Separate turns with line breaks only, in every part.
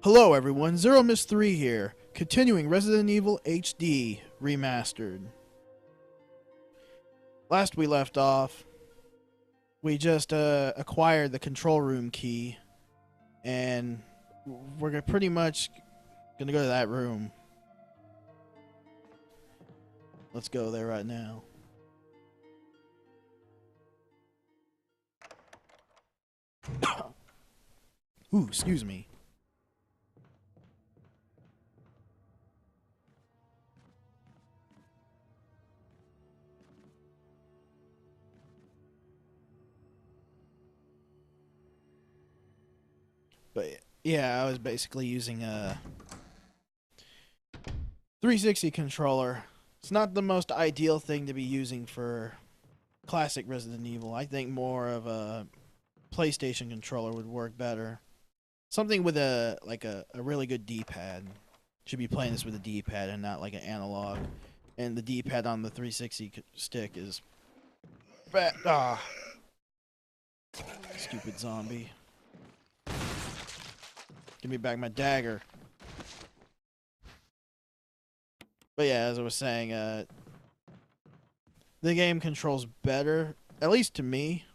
Hello everyone, Zeromus3 here, continuing Resident Evil HD Remastered. Last we left off, we just acquired the control room key, and we're pretty much gonna go to that room. Let's go there right now. Ooh, excuse me. But yeah, I was basically using a 360 controller. It's not the most ideal thing to be using for classic Resident Evil. I think more of a PlayStation controller would work better. Something with a really good D-pad. Should be playing this with a D-pad and not like an analog. And the D-pad on the 360 stick is bad. Ah, stupid zombie. Give me back my dagger. But yeah, as I was saying, the game controls better, at least to me,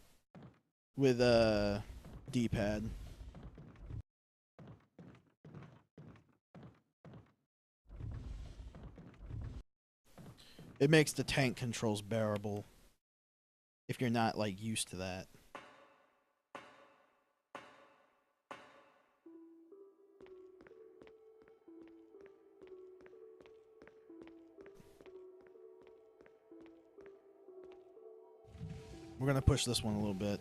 with a D-pad. It makes the tank controls bearable if you're not like used to that. We're gonna push this one a little bit.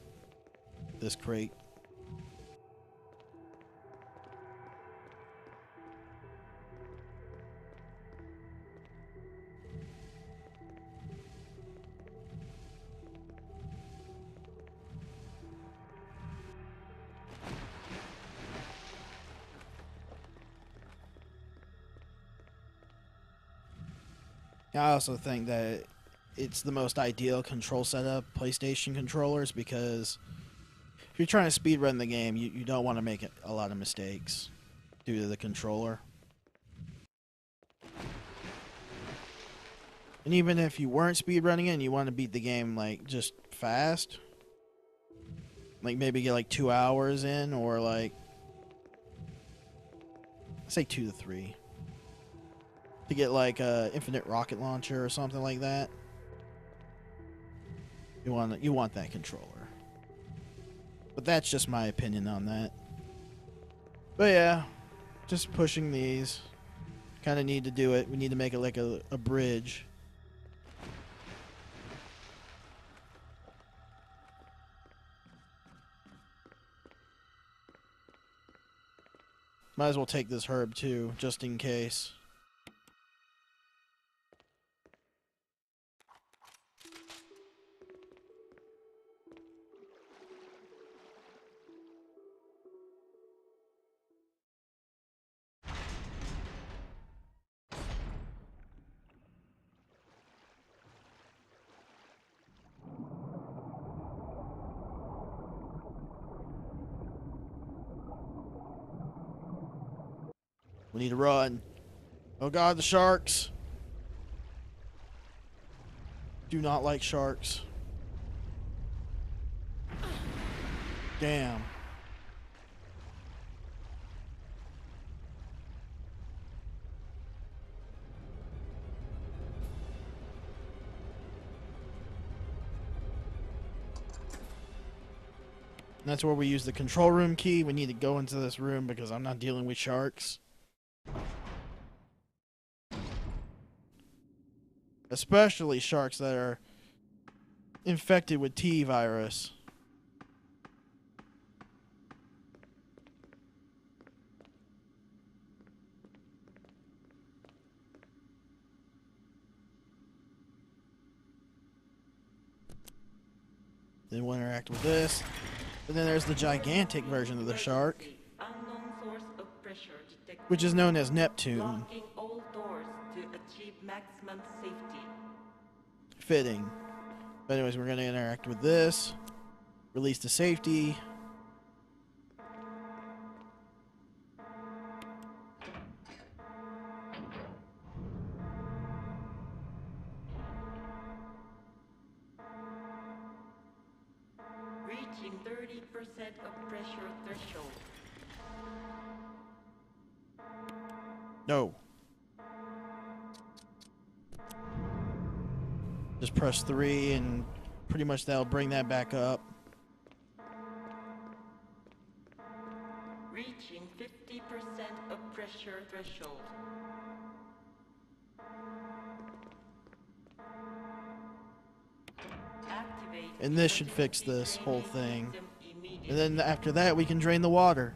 This crate. I also think that it's the most ideal control setup, PlayStation controllers, because if you're trying to speedrun the game, you don't want to make a lot of mistakes due to the controller. And even if you weren't speedrunning it and you want to beat the game like just fast, like maybe get like 2 hours in, or like say 2 to 3, to get like a infinite rocket launcher or something like that. You want that controller. But that's just my opinion on that. But yeah, just pushing these. Kind of need to do it. We need to make it like a bridge. Might as well take this herb too, just in case. We need to run. Oh god, the sharks. Do not like sharks. Damn. And that's where we use the control room key. We need to go into this room because I'm not dealing with sharks. Especially sharks that are infected with T virus. Then we'll interact with this. And then there's the gigantic version of the shark, which is known as Neptune. Fitting. But anyways, we're going to interact with this. Release to safety.
Reaching 30% of pressure threshold.
No. Just press 3 and pretty much that'll bring that back up.
Reaching 50% of pressure threshold. Activate.
And this should fix this whole thing. And then after that, we can drain the water.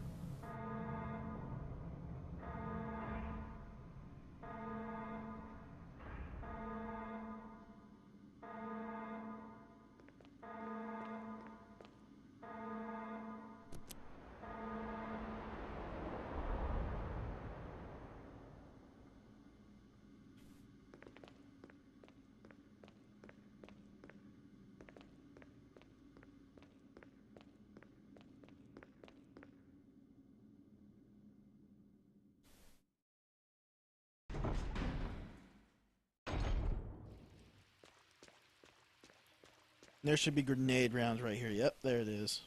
There should be grenade rounds right here. Yep, there it is.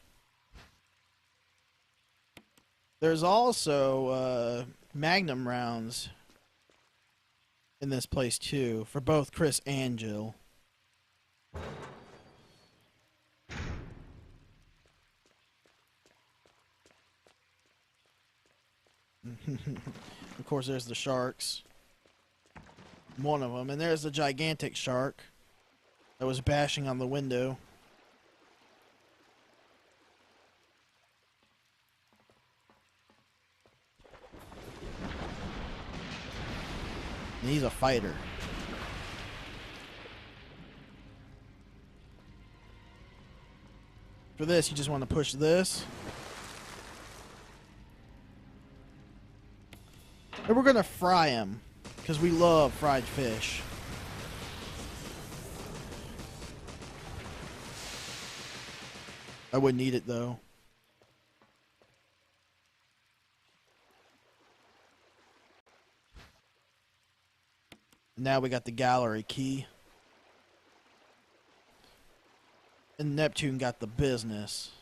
There's also magnum rounds in this place too, for both Chris and Jill. Of course, there's the sharks. One of them. And there's the gigantic shark that was bashing on the window. And he's a fighter. For this, you just want to push this. And we're going to fry him, because we love fried fish. I wouldn't eat it, though. Now we got the gallery key. And Neptune got the business.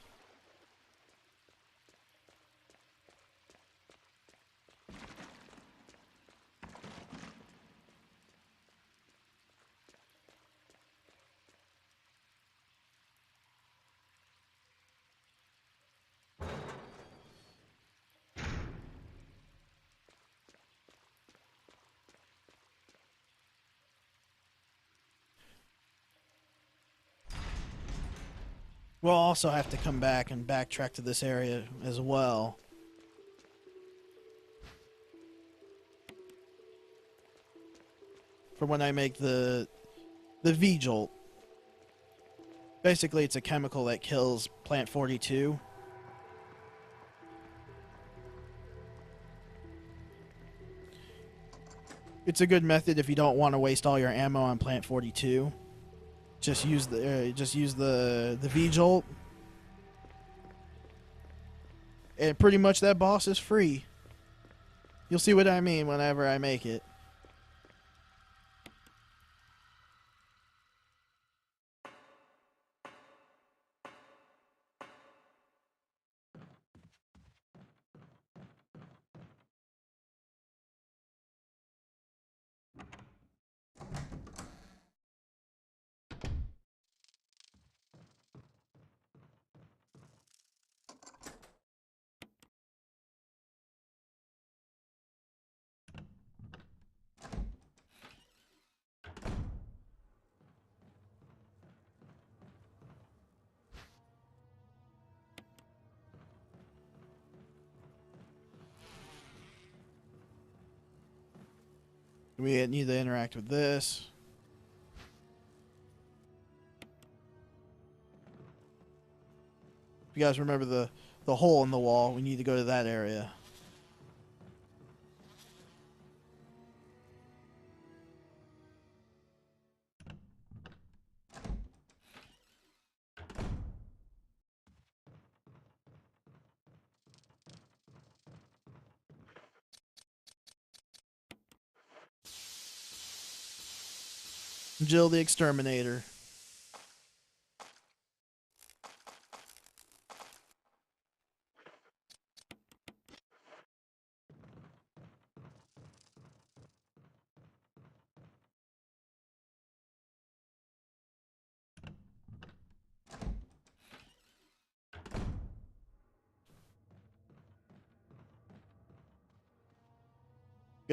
We'll also have to come back and backtrack to this area as well. For when I make the VJOLT. Basically, it's a chemical that kills Plant 42. It's a good method if you don't want to waste all your ammo on Plant 42. Just use the VJOLT, and pretty much that boss is free. You'll see what I mean whenever I make it. We need to interact with this. If you guys remember the hole in the wall, we need to go to that area. Jill the Exterminator.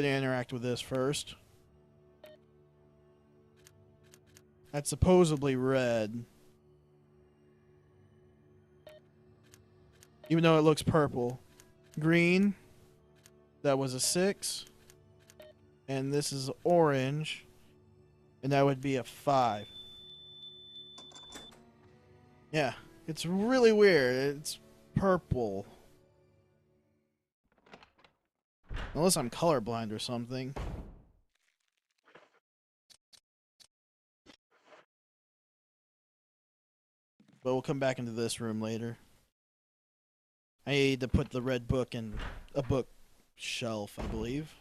Gonna interact with this first. That's supposedly red. Even though it looks purple. Green. That was a 6. And this is orange. And that would be a 5. Yeah. It's really weird. It's purple. Unless I'm colorblind or something. But we'll come back into this room later. I need to put the red book in a bookshelf, I believe.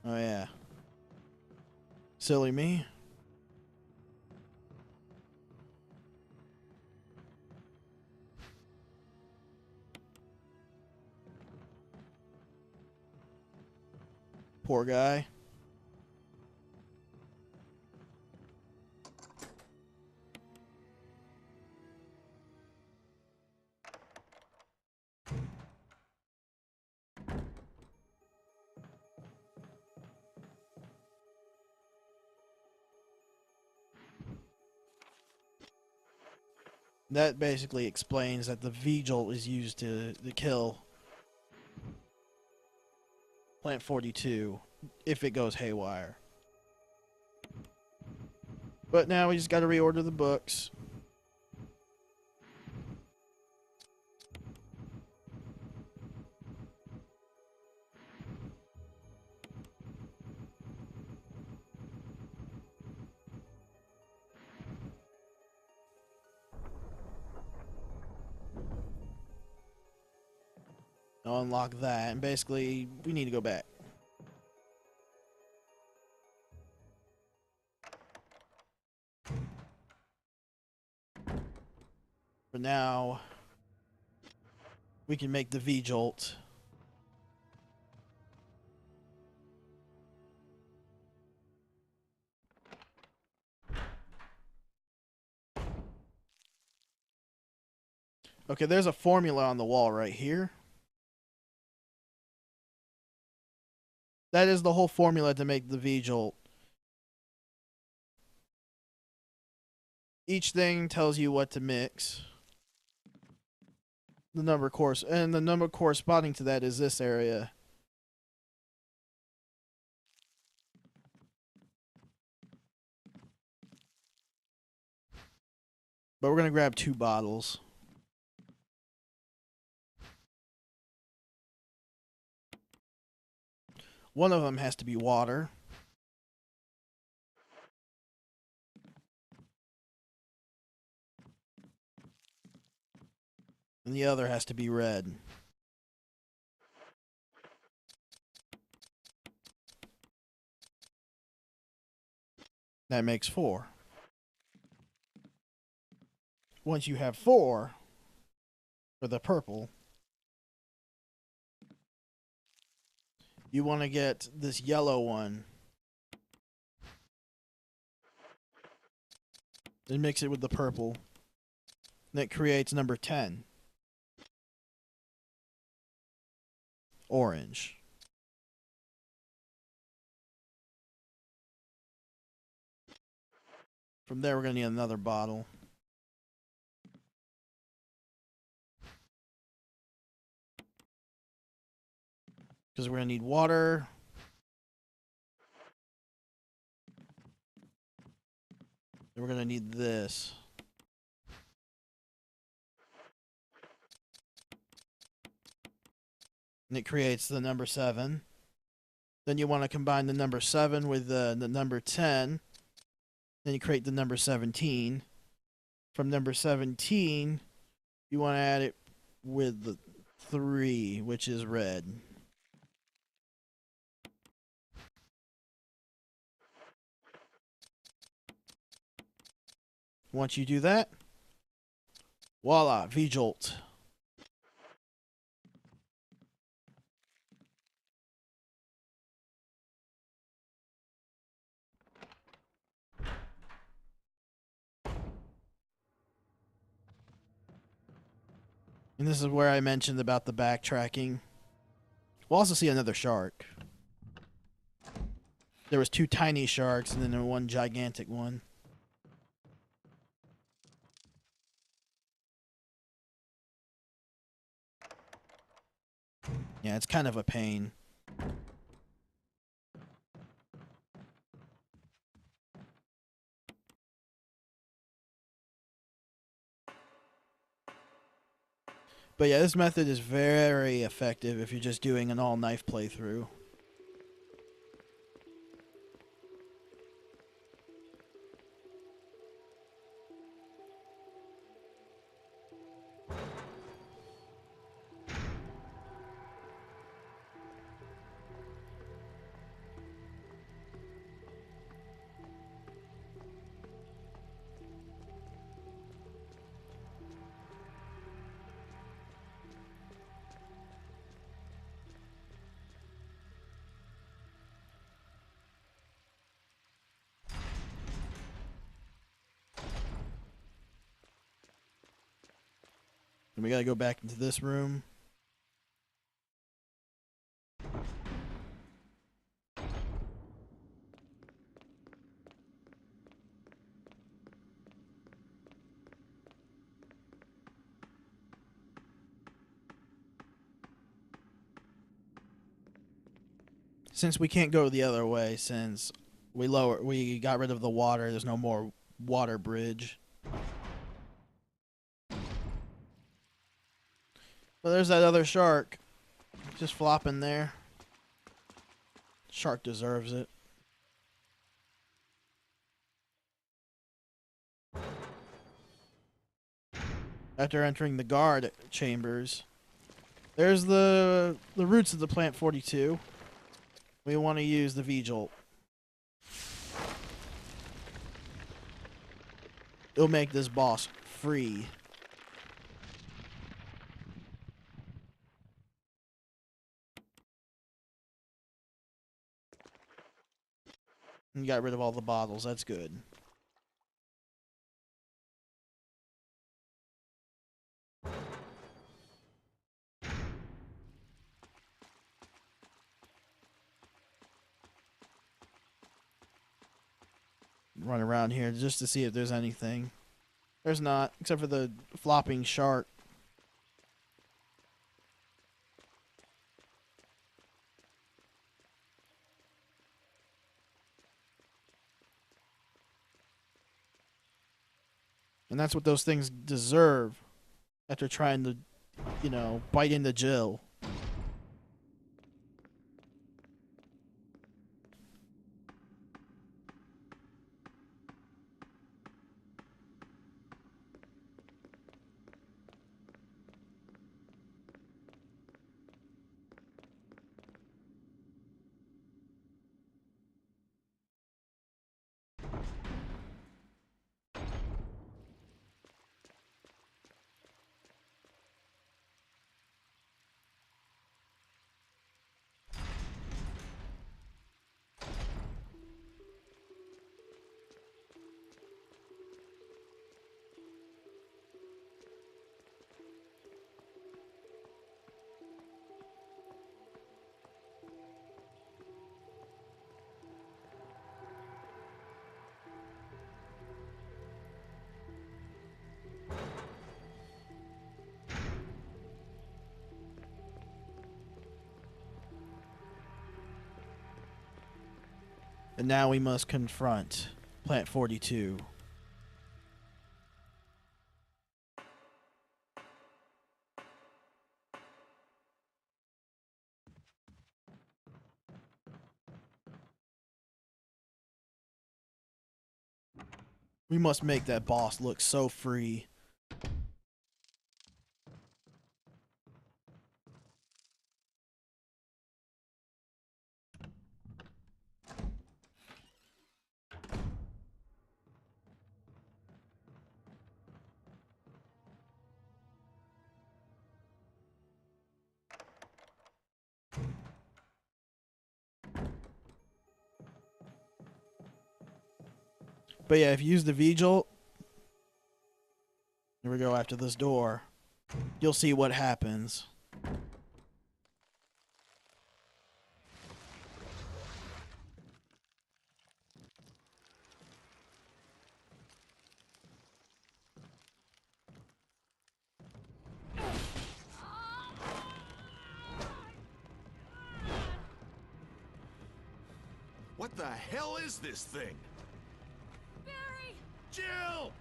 Oh yeah. Silly me. Poor guy. That basically explains that the VJOLT is used to kill Plant 42 if it goes haywire. But now we just got to reorder the books. I'll unlock that, and basically we need to go back. For now, we can make the VJOLT. Okay, there's a formula on the wall right here. That is the whole formula to make the VJOLT. Each thing tells you what to mix. The number corresponding to that is this area. But we're going to grab 2 bottles. One of them has to be water. And the other has to be red. That makes 4. Once you have 4 for the purple, you want to get this yellow one and mix it with the purple. That creates number 10. Orange. From there, we're going to need another bottle. Because we're going to need water. And we're going to need this. And it creates the number 7. Then you want to combine the number 7 with the number 10. Then you create the number 17. From number 17, you want to add it with the 3, which is red. Once you do that, voila, VJOLT. And this is where I mentioned about the backtracking. We'll also see another shark. There was 2 tiny sharks and then one gigantic one. Yeah, it's kind of a pain. But yeah, this method is very effective if you're just doing an all-knife playthrough. And we gotta go back into this room. Since we can't go the other way, since we got rid of the water, there's no more water bridge. But there's that other shark. Just flopping there. Shark deserves it. After entering the guard chambers, there's the roots of the plant 42. We want to use the VJOLT. It'll make this boss free. And got rid of all the bottles. That's good. Run around here just to see if there's anything. There's not, except for the flopping shark. And that's what those things deserve after trying to, bite into Jill. And now we must confront Plant 42. We must make that boss look so free. But yeah, if you use the VJOLT, here we go after this door. you'll see what happens.
What the hell is this thing?
Barry!
Jill!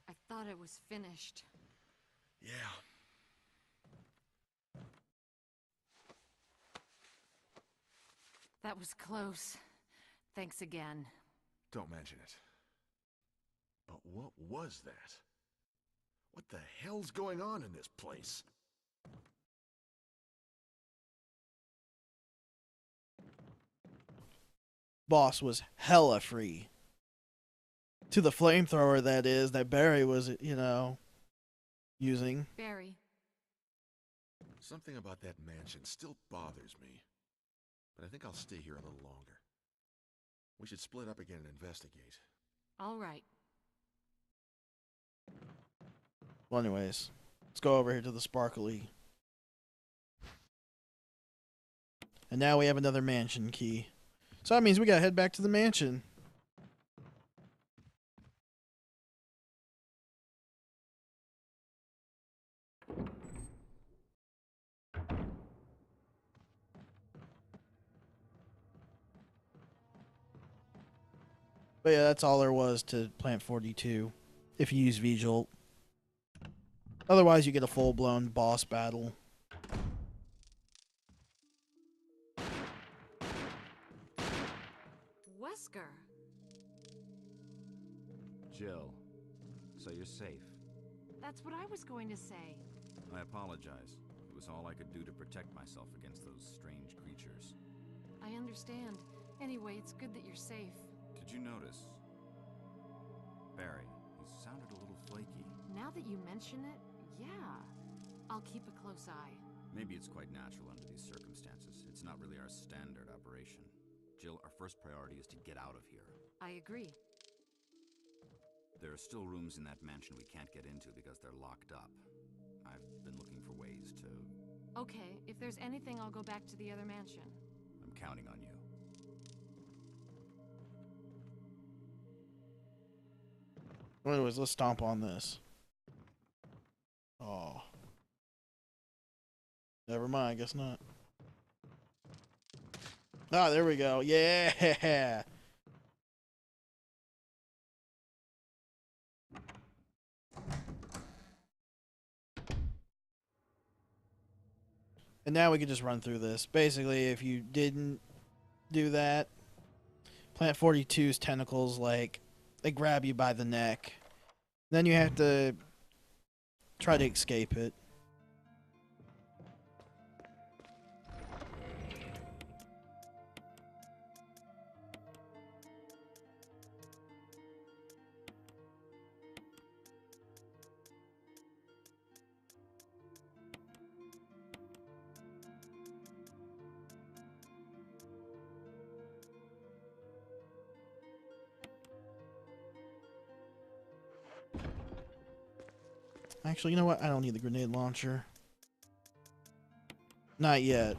I thought it was finished.
Yeah.
That was close. Thanks again.
Don't mention it. But what was that? What the hell's going on in this place?
Boss was hella free. To the flamethrower, that is, that Barry was, you know, using.
Barry,
Something about that mansion still bothers me. But I think I'll stay here a little longer. We should split up again and investigate.
all right.
Well, anyways, let's go over here to the sparkly. And now we have another mansion key. So that means we gotta head back to the mansion. But yeah, that's all there was to Plant 42, if you use VJOLT. Otherwise, you get a full-blown boss battle.
Wesker!
Jill, so you're safe.
That's what I was going to say.
I apologize. It was all I could do to protect myself against those strange creatures.
I understand. Anyway, it's good that you're safe.
Did you notice? Barry, he sounded a little flaky.
Now that you mention it, yeah. I'll keep a close eye.
Maybe it's quite natural under these circumstances. It's not really our standard operation. Jill, our first priority is to get out of here.
I agree.
There are still rooms in that mansion we can't get into because they're locked up. I've been looking for ways to...
Okay, if there's anything, I'll go back to the other mansion.
I'm counting on you.
Anyways, let's stomp on this. Oh. Never mind, guess not. Ah, there we go. Yeah! And now we can just run through this. Basically, if you didn't do that, Plant 42's tentacles, like, they grab you by the neck. Then you have to try to escape it. Actually, you know what? I don't need the grenade launcher. Not yet.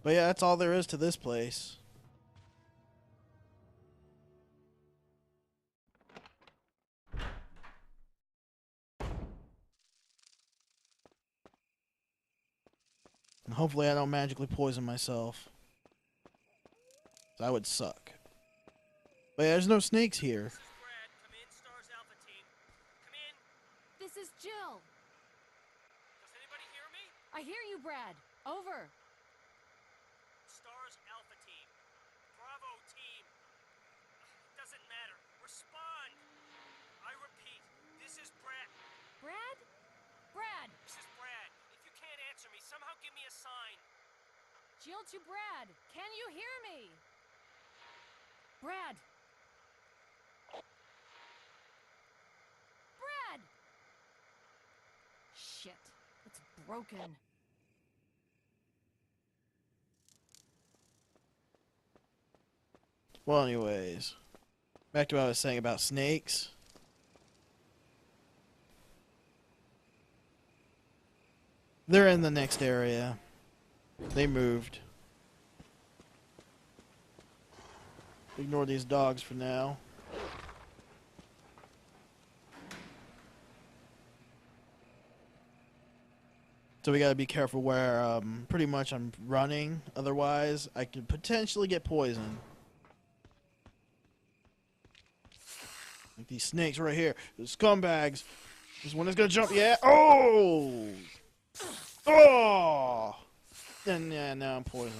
But yeah, that's all there is to this place. And hopefully I don't magically poison myself. That would suck. But there's no snakes here.
This is Brad. Come in, Stars Alpha Team. Come in.
This is Jill.
Does anybody hear me?
I hear you, Brad. Over.
Stars Alpha Team. Bravo Team. Doesn't matter. Respond. I repeat, this is Brad.
Brad? Brad!
This is Brad. If you can't answer me, somehow give me a sign.
Jill to Brad. Can you hear me? Brad! Brad! Shit. It's broken.
Well, anyways, back to what I was saying about snakes. They're in the next area. They moved. Ignore these dogs for now. So we gotta be careful where pretty much I'm running. Otherwise, I could potentially get poisoned. Like these snakes right here. The scumbags. This one is gonna jump. Yeah. Oh! Oh! And yeah, now I'm poisoned.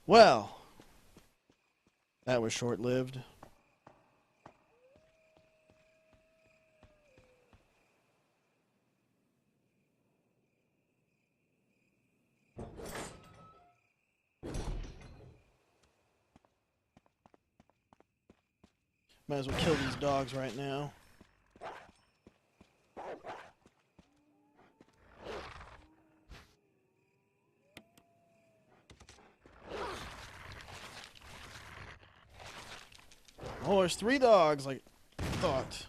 Well, that was short-lived. Might as well kill these dogs right now. Oh, there's 3 dogs, like I thought.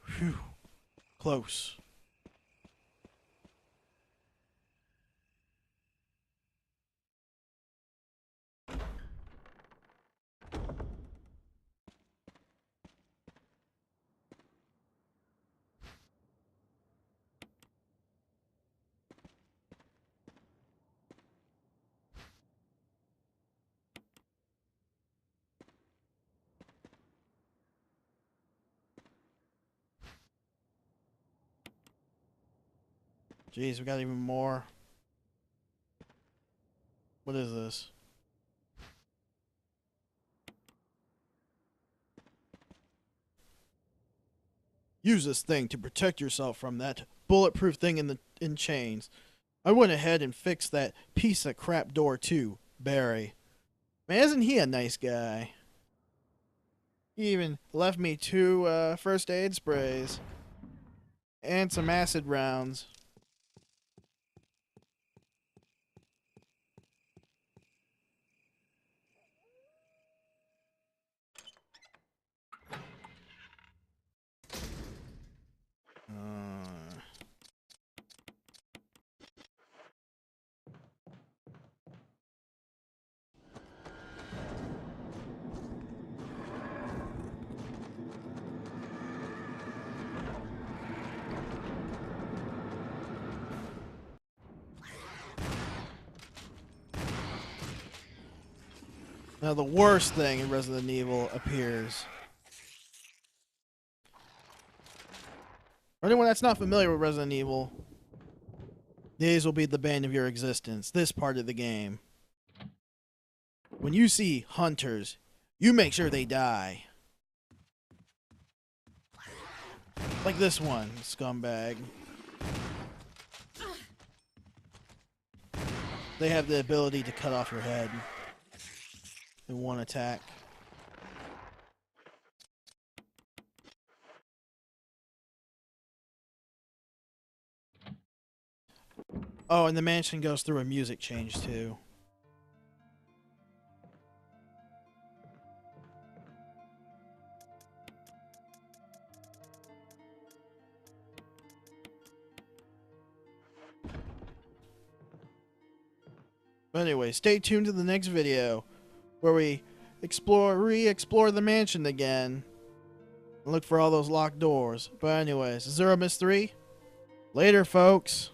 Phew. Close. Jeez, we got even more. What is this? Use this thing to protect yourself from that bulletproof thing in chains. I went ahead and fixed that piece of crap door too, Barry. Man, isn't he a nice guy? He even left me 2 first aid sprays and some acid rounds. Now the worst thing in Resident Evil appears. For anyone that's not familiar with Resident Evil, these will be the bane of your existence, this part of the game. When you see hunters, you make sure they die. Like this one, scumbag. They have the ability to cut off your head in one attack. Oh, and the mansion goes through a music change too. Anyway, stay tuned to the next video where we re-explore the mansion again and look for all those locked doors. But anyways, Zeromus3, later folks.